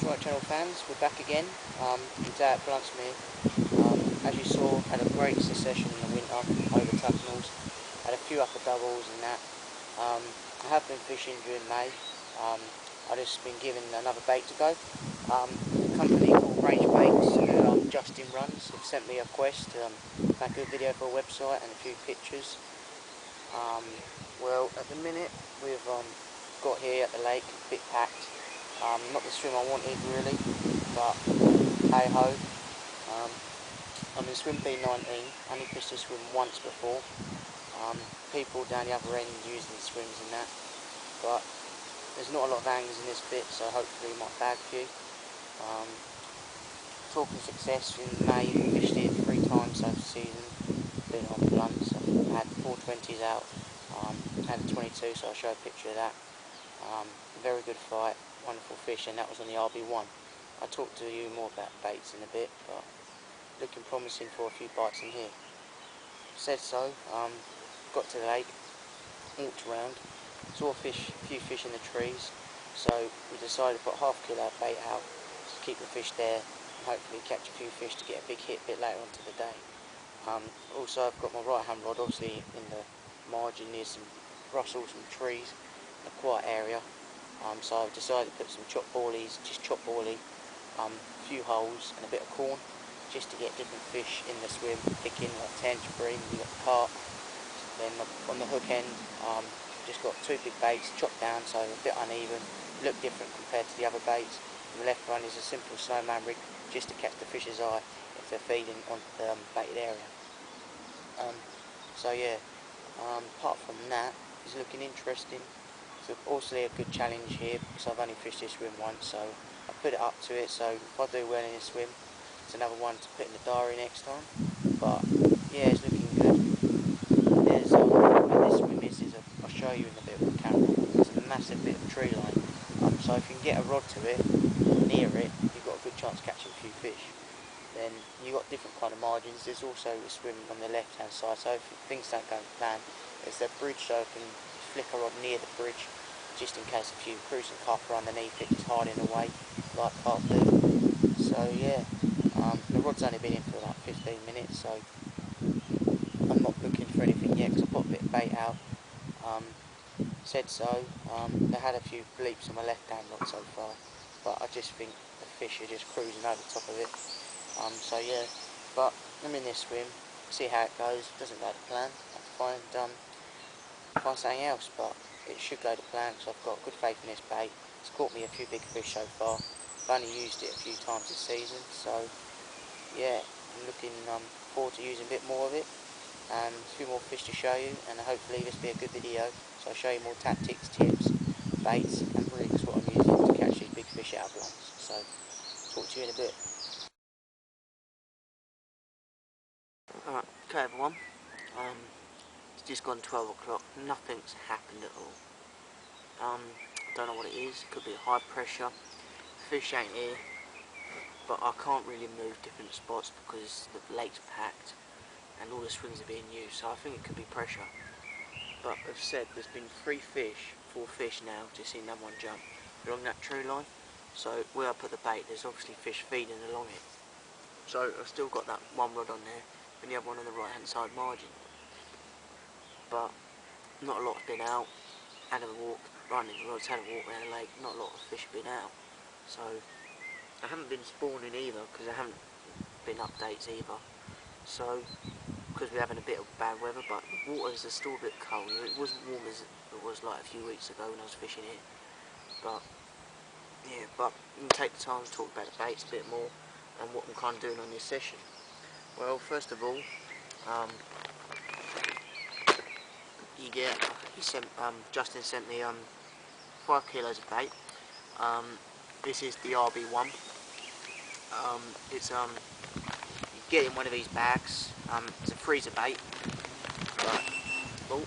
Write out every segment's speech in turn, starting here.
Strike Channel fans, we're back again. It's out at Blunt's. As you saw, had a great succession in the winter over tunnels. Had a few upper doubles and that. I have been fishing during May. I've just been given another bait to go. A company called Range Baits, who Justin runs, have sent me a quest to make a video for a website and a few pictures. Well, at the minute we've got here at the lake, a bit packed. Not the swim I wanted really, but hey ho. I'm in swim B19, only fished this swim once before. People down the other end using the swims and that, but there's not a lot of anglers in this bit, so hopefully might bag a few. Talking success, in May we fished it 3 times over the season, been on blunts. I've had 420s out, had a 22, so I'll show a picture of that. Very good fight, wonderful fish, and that was on the RB1. I'll talk to you more about baits in a bit, but looking promising for a few bites in here. Said so, got to the lake, walked around, saw a few fish in the trees, so we decided to put half kilo bait out to keep the fish there and hopefully catch a few fish to get a big hit a bit later on to the day. Also I've got my right hand rod obviously in the margin near some brussels, some trees, in a quiet area. So I've decided to put some chopped boilies, just chopped boilie, a few holes and a bit of corn, just to get different fish in the swim, picking like tench, bream, you've got the carp. Then on the hook end, just got 2 big baits chopped down, so a bit uneven, look different compared to the other baits. And the left one is a simple snowman rig, just to catch the fish's eye if they're feeding on the baited area. So yeah, apart from that, it's looking interesting. It's also a good challenge here because I've only fished this swim once, so I put it up to it. So if I do well in this swim, it's another one to put in the diary next time. But yeah, it's looking good. There's where this swim is I'll show you in a bit with the camera. It's a massive bit of tree line. So if you can get a rod to it, near it, you've got a good chance of catching a few fish. Then you've got different kind of margins. There's also a swim on the left hand side, so if things don't go to plan, there's a bridge, so I can flick a rod near the bridge just in case a few cruising carp are underneath it, just hiding away like carp do. So yeah, the rod's only been in for like 15 minutes, so I'm not looking for anything yet because I've got a bit of bait out. Said so, they had a few bleeps on my left hand rod so far, but I just think the fish are just cruising over the top of it. So yeah, but I'm in this swim, see how it goes. Doesn't go to plan, I'll find something else, but it should go to plan because I've got good faith in this bait. It's caught me a few big fish so far. I've only used it a few times this season, so yeah, I'm looking forward to using a bit more of it and a few more fish to show you, and hopefully this will be a good video, so I'll show you more tactics, tips, baits and rigs, what I'm using to catch these big fish out of blunts. So talk to you in a bit. Alright, okay everyone, it's just gone 12 o'clock, nothing's happened at all. I don't know what it is, it could be high pressure, fish ain't here, but I can't really move different spots because the lake's packed and all the swims are being used, so I think it could be pressure. But as I said, there's been 4 fish now, just seen another one jump along that tree line, so where I put the bait there's obviously fish feeding along it. So I've still got that one rod on there and the other one on the right hand side margin, but not a lot have been out. Had a walk, running the rods, had a walk around the lake, not a lot of fish have been out. So I haven't been spawning either because there haven't been updates either. So because we're having a bit of bad weather, but the waters are still a bit cold. It wasn't warm as it was like a few weeks ago when I was fishing here. But yeah, but I'm going to take the time to talk about the baits a bit more. and what I'm kind of doing on this session. Well, first of all, you get, Justin sent me 5 kilos of bait. This is the RB1. It's you get in one of these bags. It's a freezer bait. But, oh,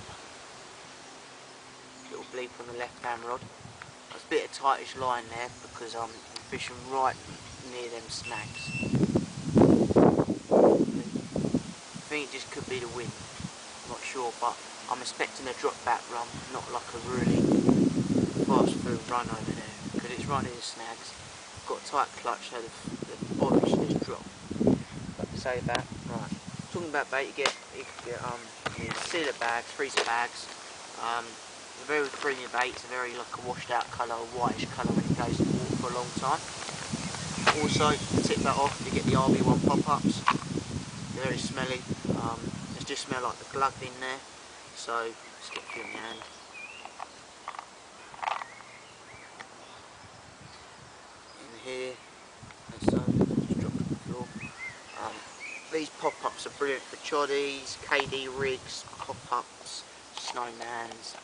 little bleep on the left hand rod. There's a bit of tightish line there because I'm fishing right near them snags. I think it just could be the wind. I'm not sure, but I'm expecting a drop back run, not like a really fast through run over there, because it's running in snags. Got a tight clutch, so the obviously just drop. But to say that, right. Talking about bait, you can get sealer bags, freezer bags. It's a very creamy bait. It's a very like a washed out colour, a whitish colour when it goes in the water for a long time. Also, to tip that off, you get the RB1 pop-ups. They're very smelly. They just smell like the glug in there. So, just get a few in your hand. In here, and so, just drop it on the floor. These pop-ups are brilliant for choddies, KD rigs, pop-ups, snowmans.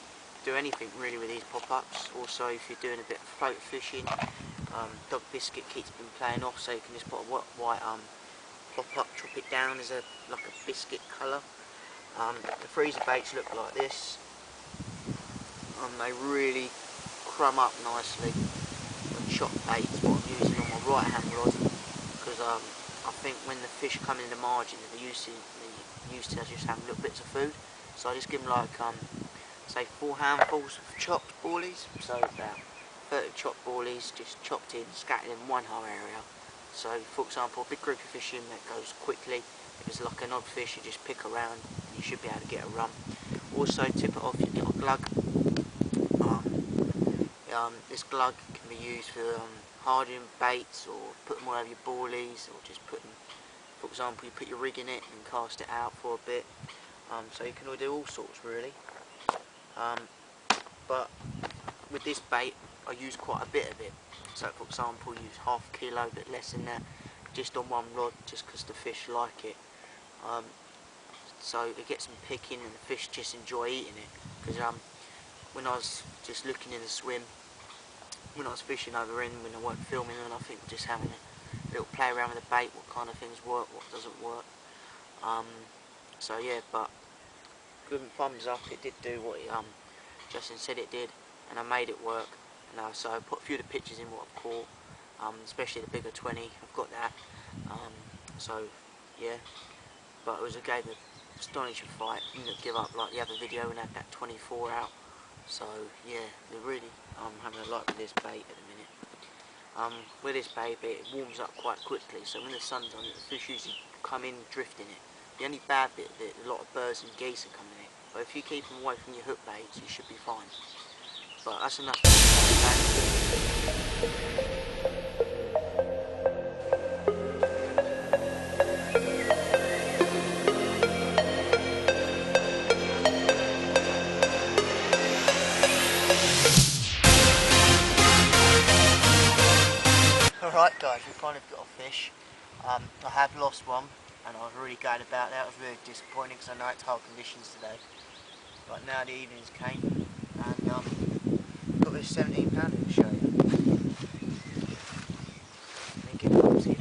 Do anything really with these pop-ups. Also, if you're doing a bit of float fishing, dog biscuit keeps been playing off, so you can just put a white pop-up, chop it down as like a biscuit colour. The freezer baits look like this. They really crumb up nicely. The chop bait is what I'm using on my right hand rod, because I think when the fish come in the margin, they're used to just having little bits of food. So I just give them like say 4 handfuls of chopped boilies, so about 30 chopped boilies, just chopped in, scattered in one whole area. So for example, a big group of fish in that goes quickly. If it's like an odd fish, you just pick around and you should be able to get a run. Also, tip it off, you get a glug. This glug can be used for hardening baits, or put them all over your boilies, or just put them, for example, you put your rig in it and cast it out for a bit. So you can do all sorts really. But with this bait, I use quite a bit of it. So for example, use half a kilo, a bit less than that, just on one rod, just because the fish like it. So it gets them picking, and the fish just enjoy eating it. Because when I was just looking in the swim, when I was fishing over in, when I weren't filming, and I think just having a little play around with the bait, what kind of things work, what doesn't work. So yeah, but good thumbs up, it did do what Justin said it did, and I made it work. And so I put a few of the pictures in what I've caught, especially the bigger 20, I've got that. So yeah, but it was a game of astonishing fight. Didn't give up like the other video and had that 24 out. So yeah, they're really having a lot with this bait at the minute. With this bait, it warms up quite quickly, so when the sun's on it, the fish usually come in drifting it. The only bad bit of it, a lot of birds and geese are coming in, but if you keep them away from your hook baits, you should be fine. But that's enough. Alright guys, we finally got a fish. I have lost one, and I was really glad about that. I was really disappointed because I know it's hard conditions today. But now the evenings came, and got this 17 pounder to show you. Let me get the box here.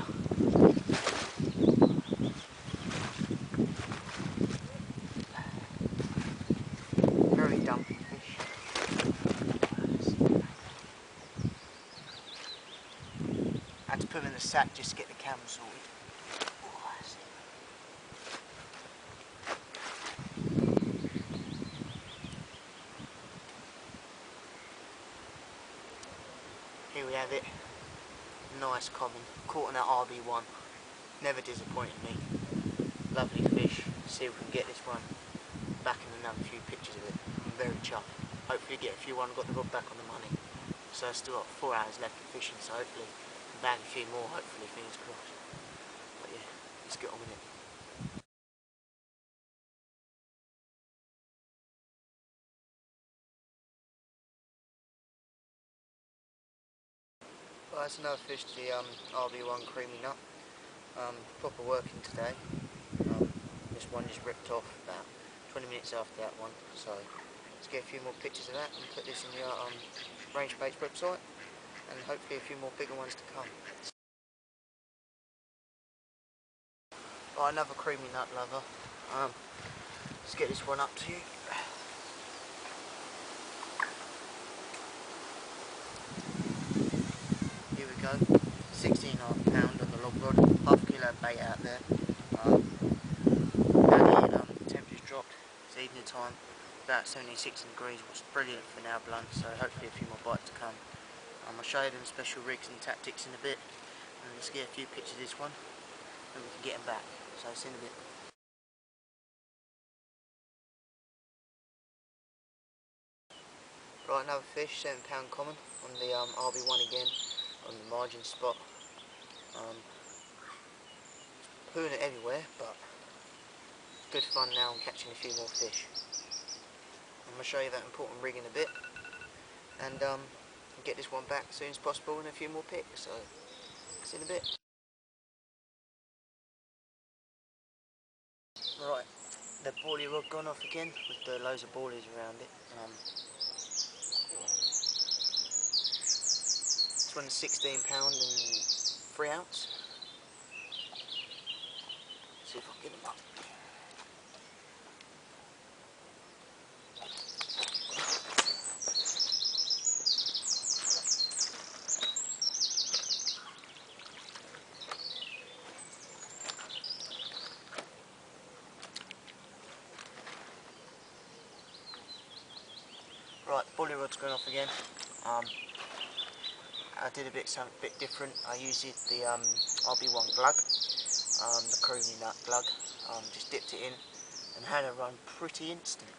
Very dumpy fish. I had to put him in the sack just to get the camera sorted. Here we have it. Nice common. Caught on that RB1. Never disappointed me. Lovely fish. See if we can get this one back in another few pictures of it. I'm very chuffed. Hopefully get a few one, got the rod back on the money. So I've still got 4 hours left of fishing, so hopefully can bag a few more, hopefully, fingers crossed. But yeah, let's get on with it. Well, that's another fish to the RB1 creamy nut. Proper working today. This one just ripped off about 20 minutes after that one, so let's get a few more pictures of that and put this in the Range Baits website, and hopefully a few more bigger ones to come. Right, another creamy nut lover. Let's get this one up to you. Here we go, 16.5 pound on the log rod, half kilo bait out there. Now the temperature's dropped, it's evening time, about 76 degrees, which is brilliant for now blunt, so hopefully a few more bites to come. I'll show you them special rigs and tactics in a bit, and let's get a few pictures of this one, and we can get them back, so see in a bit. Right, another fish, £7 common on the RB1 again, on the margin spot. Pulling it everywhere, but good fun now on catching a few more fish. I'm going to show you that important rig in a bit, and get this one back as soon as possible and a few more picks, so see in a bit. Right, the boilie rod gone off again with the loads of boilies around it. This one's £16 and 3 ounce. See if I can get them up. Right, the boilie rod's gone off again. I did something a bit different. I used the RB1 glug, the creamy nut glug. Just dipped it in and had a run pretty instant.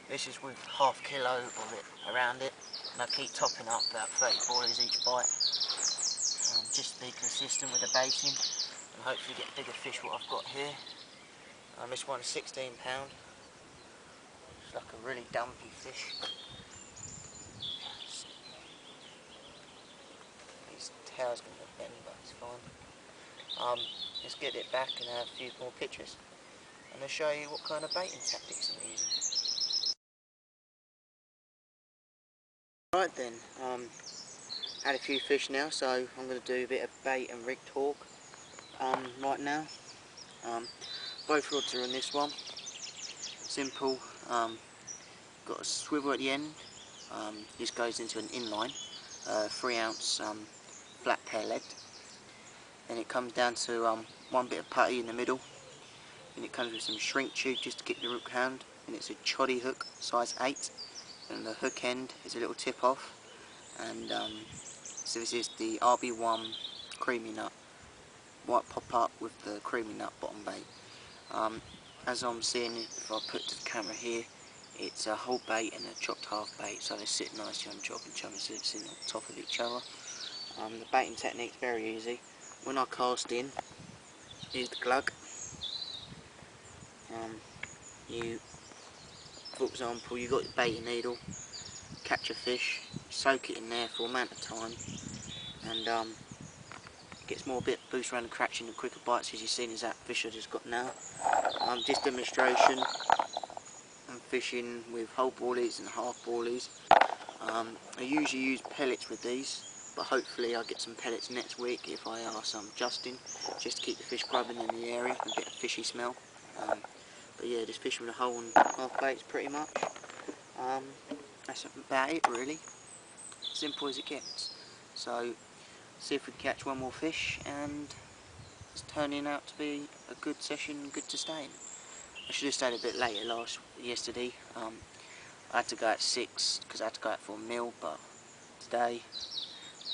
This is with half kilo of it around it, and I keep topping up about 30 boilies each bite, just to be consistent with the baiting and hopefully get bigger fish what I've got here. This one's £16. It's like a really dumpy fish. His tail's going to bend, but it's fine. Let's get it back and have a few more pictures, and I'll show you what kind of baiting tactics I'm using. Right then, had a few fish now, so I'm going to do a bit of bait and rig talk right now. Both rods are on this one. Simple. Got a swivel at the end. This goes into an inline, 3 ounce flat pair legged. Then it comes down to one bit of putty in the middle. Then it comes with some shrink tube just to keep the hook hand. And it's a choddy hook, size 8. And the hook end is a little tip off. And so this is the RB1 creamy nut, white pop up with the creamy nut bottom bait. As I'm seeing, if I put to the camera here, it's a whole bait and a chopped half bait, so they sit nicely on chop and chum and sitting on top of each other. The baiting technique's very easy. When I cast in, here's the glug. For example, you've got your baiting needle, catch a fish, soak it in there for an amount of time, and gets more bit boost around the cracks and quicker bites, as you've seen as that fish I just got now. Just demonstration. I'm fishing with whole boilies and half boilies. I usually use pellets with these, but hopefully I'll get some pellets next week if I ask Justin, just to keep the fish grubbing in the area and get a fishy smell. But yeah, just fishing with a whole and half baits pretty much. That's about it really. Simple as it gets. So see if we can catch one more fish, and it's turning out to be a good session, good to stay in. I should have stayed a bit later yesterday. I had to go at 6 because I had to go out for a meal, but today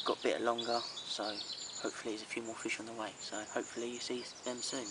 got a bit longer, so hopefully there's a few more fish on the way. So hopefully you see them soon.